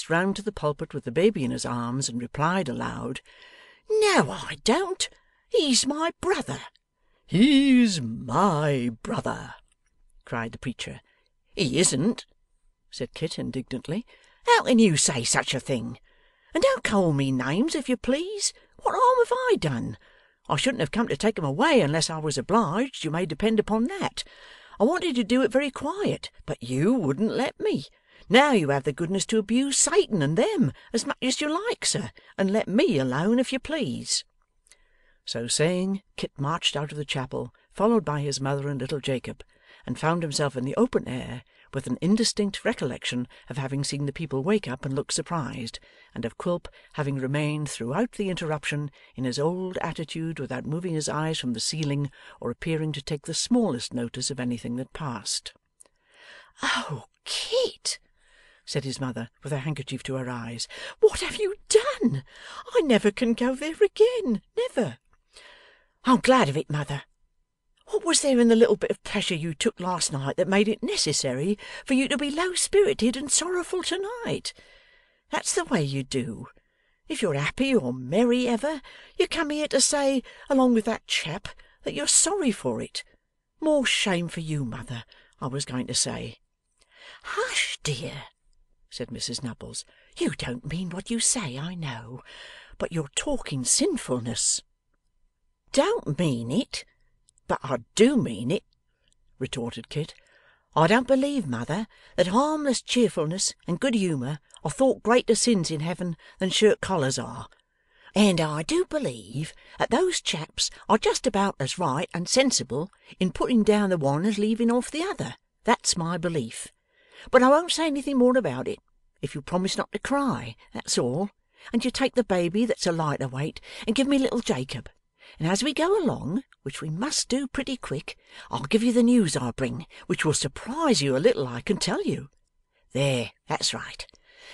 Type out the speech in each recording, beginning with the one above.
raced round to the pulpit with the baby in his arms, and replied aloud, "No, I don't. He's my brother." "He's my brother," cried the preacher. "He isn't," said Kit indignantly. "How can you say such a thing? And don't call me names, if you please. What harm have I done? I shouldn't have come to take him away unless I was obliged, you may depend upon that. I wanted to do it very quiet, but you wouldn't let me. Now you have the goodness to abuse Satan and them as much as you like, sir, and let me alone, if you please." So saying, Kit marched out of the chapel, followed by his mother and little Jacob, and found himself in the open air, with an indistinct recollection of having seen the people wake up and look surprised, and of Quilp having remained throughout the interruption in his old attitude without moving his eyes from the ceiling or appearing to take the smallest notice of anything that passed. "Oh, Kit!" said his mother, with her handkerchief to her eyes, "what have you done? I never can go there again, never." "I'm glad of it, mother. What was there in the little bit of pleasure you took last night that made it necessary for you to be low-spirited and sorrowful to-night? That's the way you do. If you're happy or merry ever, you come here to say, along with that chap, that you're sorry for it. More shame for you, mother, I was going to say." "Hush, dear," said Mrs Nubbles. "You don't mean what you say, I know, but you're talking sinfulness." "Don't mean it? But I do mean it," retorted Kit. "I don't believe, mother, that harmless cheerfulness and good humour are thought greater sins in heaven than shirt collars are. And I do believe that those chaps are just about as right and sensible in putting down the one as leaving off the other. That's my belief. But I won't say anything more about it, if you promise not to cry, that's all, and you take the baby that's a lighter weight, and give me little Jacob. And as we go along, which we must do pretty quick, I'll give you the news I bring, which will surprise you a little, I can tell you. There, that's right.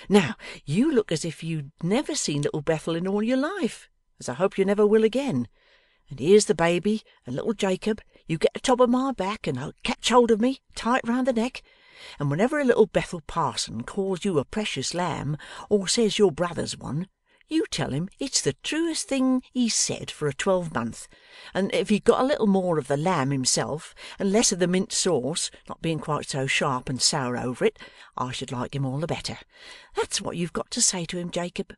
Now, you look as if you'd never seen little Bethel in all your life, as I hope you never will again. And here's the baby and little Jacob. You get the top of my back and catch hold of me tight round the neck, and whenever a little Bethel parson calls you a precious lamb, or says your brother's one, you tell him it's the truest thing he's said for a 12-month, and if he'd got a little more of the lamb himself, and less of the mint sauce, not being quite so sharp and sour over it, I should like him all the better. That's what you've got to say to him, Jacob."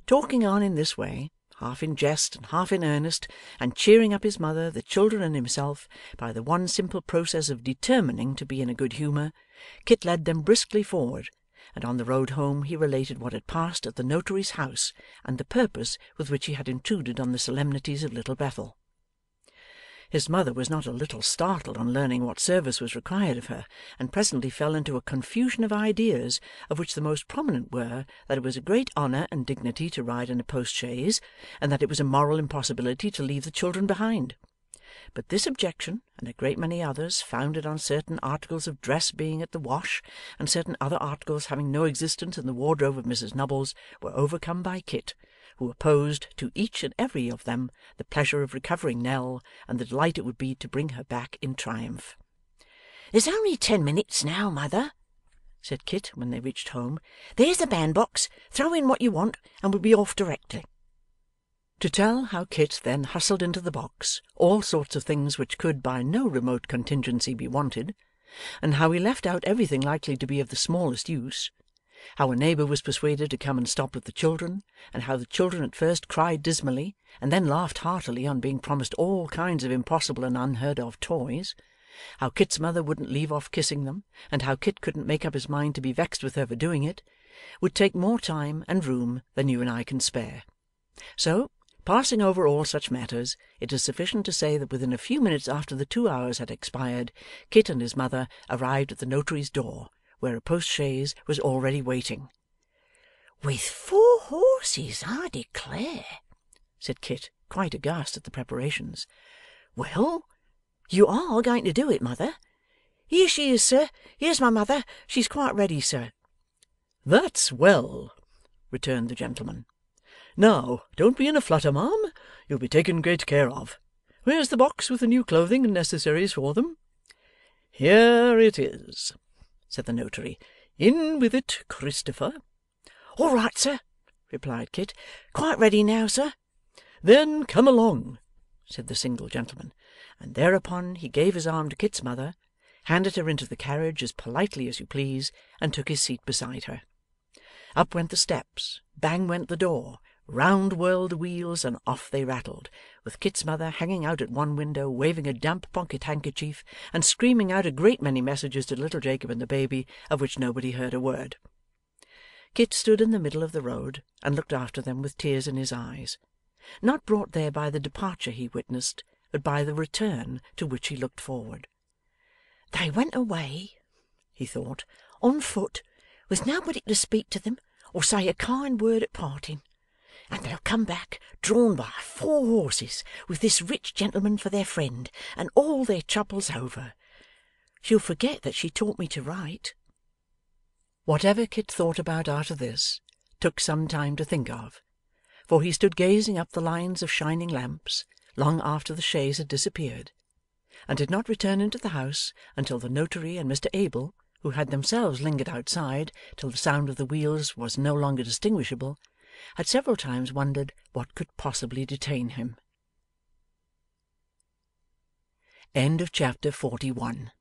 Talking on in this way, half in jest and half in earnest, and cheering up his mother, the children, and himself, by the one simple process of determining to be in a good humour, Kit led them briskly forward, and on the road home he related what had passed at the notary's house, and the purpose with which he had intruded on the solemnities of Little Bethel. His mother was not a little startled on learning what service was required of her, and presently fell into a confusion of ideas, of which the most prominent were, that it was a great honour and dignity to ride in a post-chaise, and that it was a moral impossibility to leave the children behind. But this objection, and a great many others, founded on certain articles of dress being at the wash, and certain other articles having no existence in the wardrobe of Mrs Nubbles, were overcome by Kit, who opposed to each and every of them the pleasure of recovering Nell, and the delight it would be to bring her back in triumph. "There's only 10 minutes now, mother," said Kit, when they reached home. "There's the bandbox. Throw in what you want, and we'll be off directly." To tell how Kit then hustled into the box all sorts of things which could by no remote contingency be wanted, and how he left out everything likely to be of the smallest use, how a neighbour was persuaded to come and stop with the children, and how the children at first cried dismally, and then laughed heartily on being promised all kinds of impossible and unheard-of toys, how Kit's mother wouldn't leave off kissing them, and how Kit couldn't make up his mind to be vexed with her for doing it, would take more time and room than you and I can spare. So, passing over all such matters, it is sufficient to say that within a few minutes after the 2 hours had expired, Kit and his mother arrived at the notary's door, where a post-chaise was already waiting. "With 4 horses, I declare," said Kit, quite aghast at the preparations. "Well, you are going to do it, mother? Here she is, sir. Here's my mother. She's quite ready, sir." "That's well," returned the gentleman. "Now, don't be in a flutter, ma'am. You'll be taken great care of. Where's the box with the new clothing and necessaries for them?" "Here it is," said the notary. "In with it, Christopher." 'All right, sir,' replied Kit. 'Quite ready now, sir.' 'Then come along,' said the single gentleman. And thereupon he gave his arm to Kit's mother, handed her into the carriage as politely as you please, and took his seat beside her. Up went the steps, bang went the door, round whirled the wheels, and off they rattled, with Kit's mother hanging out at one window, waving a damp pocket handkerchief, and screaming out a great many messages to little Jacob and the baby, of which nobody heard a word. Kit stood in the middle of the road, and looked after them with tears in his eyes, not brought there by the departure he witnessed, but by the return to which he looked forward. 'They went away,' he thought, 'on foot, with nobody to speak to them or say a kind word at parting, and they'll come back drawn by 4 horses, with this rich gentleman for their friend, and all their troubles over. She'll forget that she taught me to write.' Whatever Kit thought about after this, took some time to think of, for he stood gazing up the lines of shining lamps, long after the chaise had disappeared, and did not return into the house until the notary and Mr Abel, who had themselves lingered outside till the sound of the wheels was no longer distinguishable, had several times wondered what could possibly detain him. Chapter 41.